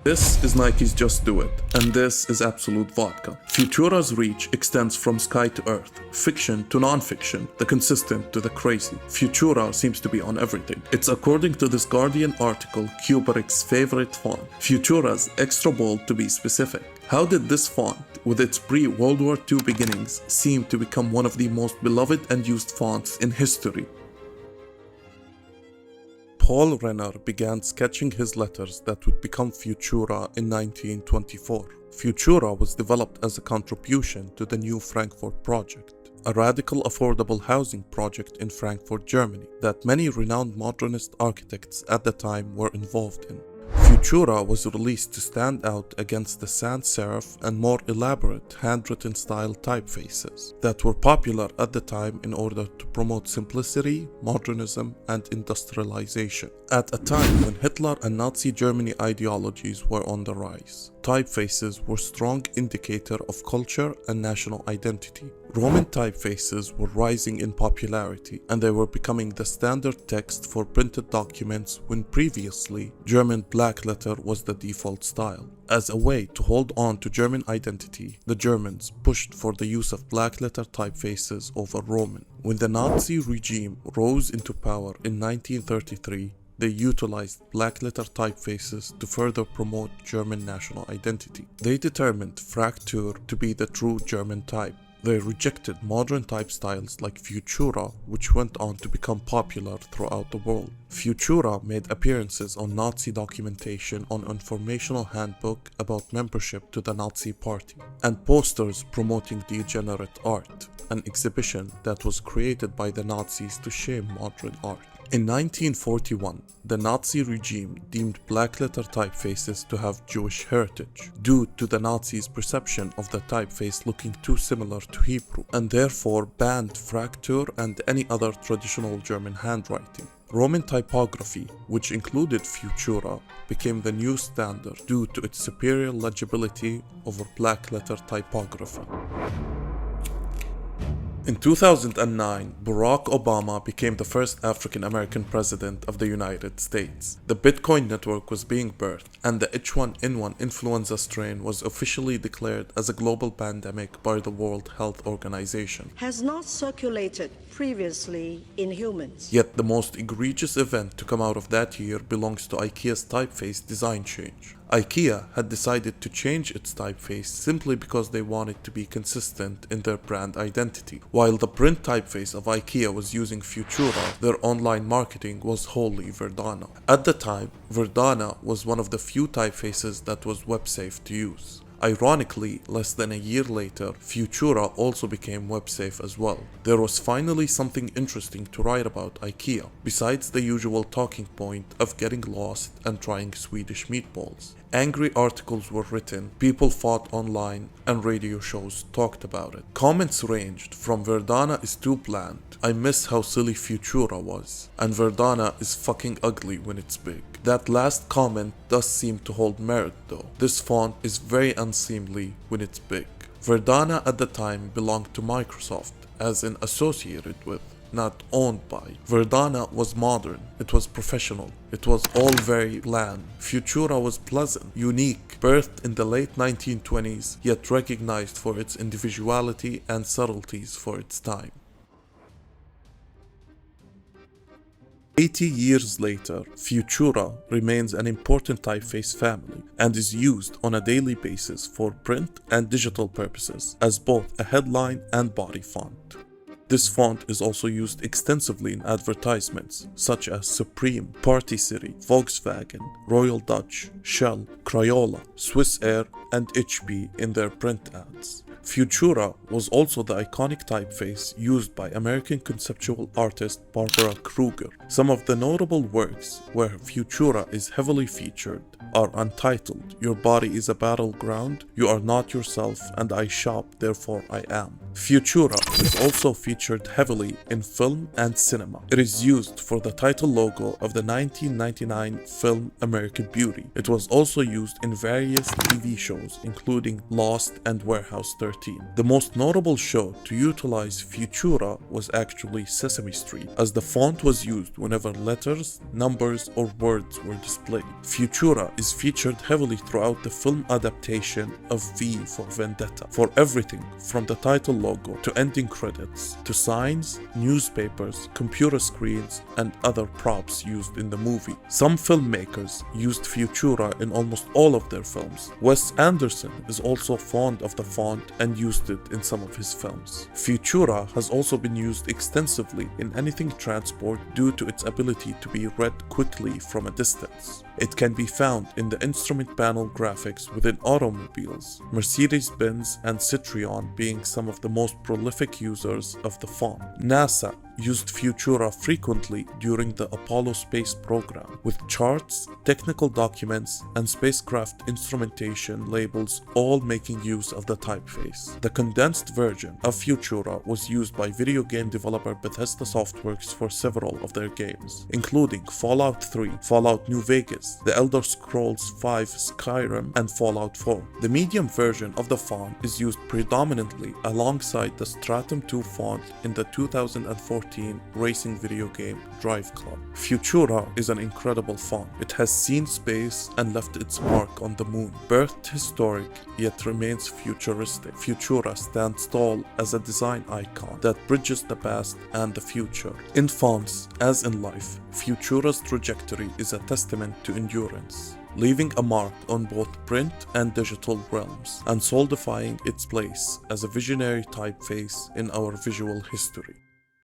This is Nike's Just Do It, and this is Absolute Vodka. Futura's reach extends from sky to earth, fiction to non-fiction, the consistent to the crazy. Futura seems to be on everything. It's, according to this Guardian article, Kubrick's favorite font. Futura's extra bold, to be specific. How did this font, with its pre-World War II beginnings, seem to become one of the most beloved and used fonts in history? Paul Renner began sketching his letters that would become Futura in 1924. Futura was developed as a contribution to the New Frankfurt Project, a radical affordable housing project in Frankfurt, Germany, that many renowned modernist architects at the time were involved in. Futura was released to stand out against the sans serif and more elaborate handwritten style typefaces that were popular at the time in order to promote simplicity, modernism, and industrialization. At a time when Hitler and Nazi Germany ideologies were on the rise, typefaces were a strong indicator of culture and national identity. Roman typefaces were rising in popularity, and they were becoming the standard text for printed documents when previously German black letter was the default style. As a way to hold on to German identity, the Germans pushed for the use of black letter typefaces over Roman. When the Nazi regime rose into power in 1933, they utilized black letter typefaces to further promote German national identity. They determined Fraktur to be the true German type. They rejected modern type styles like Futura, which went on to become popular throughout the world. Futura made appearances on Nazi documentation on informational handbook about membership to the Nazi Party, and posters promoting degenerate art, an exhibition that was created by the Nazis to shame modern art. In 1941, the Nazi regime deemed black letter typefaces to have Jewish heritage, due to the Nazis' perception of the typeface looking too similar to Hebrew, and therefore banned Fraktur and any other traditional German handwriting. Roman typography, which included Futura, became the new standard due to its superior legibility over black letter typography. In 2009, Barack Obama became the first African-American president of the United States. The Bitcoin network was being birthed, and the H1N1 influenza strain was officially declared as a global pandemic by the World Health Organization. Has not circulated previously in humans. Yet the most egregious event to come out of that year belongs to IKEA's typeface design change. IKEA had decided to change its typeface simply because they wanted to be consistent in their brand identity. While the print typeface of IKEA was using Futura, their online marketing was wholly Verdana. At the time, Verdana was one of the few typefaces that was web safe to use. Ironically, less than a year later, Futura also became web-safe as well. There was finally something interesting to write about IKEA, besides the usual talking point of getting lost and trying Swedish meatballs. Angry articles were written, people fought online, and radio shows talked about it. Comments ranged from Verdana is too bland, I miss how silly Futura was, and Verdana is fucking ugly when it's big. That last comment does seem to hold merit though. This font is very unseemly when it's big. Verdana at the time belonged to Microsoft, as in associated with, not owned by. Verdana was modern, it was professional, it was all very bland. Futura was pleasant, unique, birthed in the late 1920s, yet recognized for its individuality and subtleties for its time. 80 years later, Futura remains an important typeface family and is used on a daily basis for print and digital purposes as both a headline and body font. This font is also used extensively in advertisements such as Supreme, Party City, Volkswagen, Royal Dutch, Shell, Crayola, Swiss Air, and HP in their print ads. Futura was also the iconic typeface used by American conceptual artist Barbara Kruger. Some of the notable works where Futura is heavily featured are Untitled, Your Body is a Battleground, You Are Not Yourself, and I Shop, Therefore I Am. Futura is also featured heavily in film and cinema. It is used for the title logo of the 1999 film American Beauty. It was also used in various TV shows, including Lost and Warehouse 13. The most notable show to utilize Futura was actually Sesame Street, as the font was used whenever letters, numbers, or words were displayed. Futura is featured heavily throughout the film adaptation of V for Vendetta, for everything from the title logo to ending credits, to signs, newspapers, computer screens, and other props used in the movie. Some filmmakers used Futura in almost all of their films. Wes Anderson is also fond of the font and used it in some of his films. Futura has also been used extensively in anything transport due to its ability to be read quickly from a distance. It can be found in the instrument panel graphics within automobiles, Mercedes-Benz and Citroën being some of the most prolific users of the font. NASA used Futura frequently during the Apollo space program, with charts, technical documents, and spacecraft instrumentation labels all making use of the typeface. The condensed version of Futura was used by video game developer Bethesda Softworks for several of their games, including Fallout 3, Fallout New Vegas, The Elder Scrolls V Skyrim, and Fallout 4. The medium version of the font is used predominantly alongside the Stratum 2 font in the 2014 racing video game Drive Club. Futura is an incredible font. It has seen space and left its mark on the moon. Birthed historic, yet remains futuristic, Futura stands tall as a design icon that bridges the past and the future. In fonts, as in life, Futura's trajectory is a testament to endurance, leaving a mark on both print and digital realms, and solidifying its place as a visionary typeface in our visual history.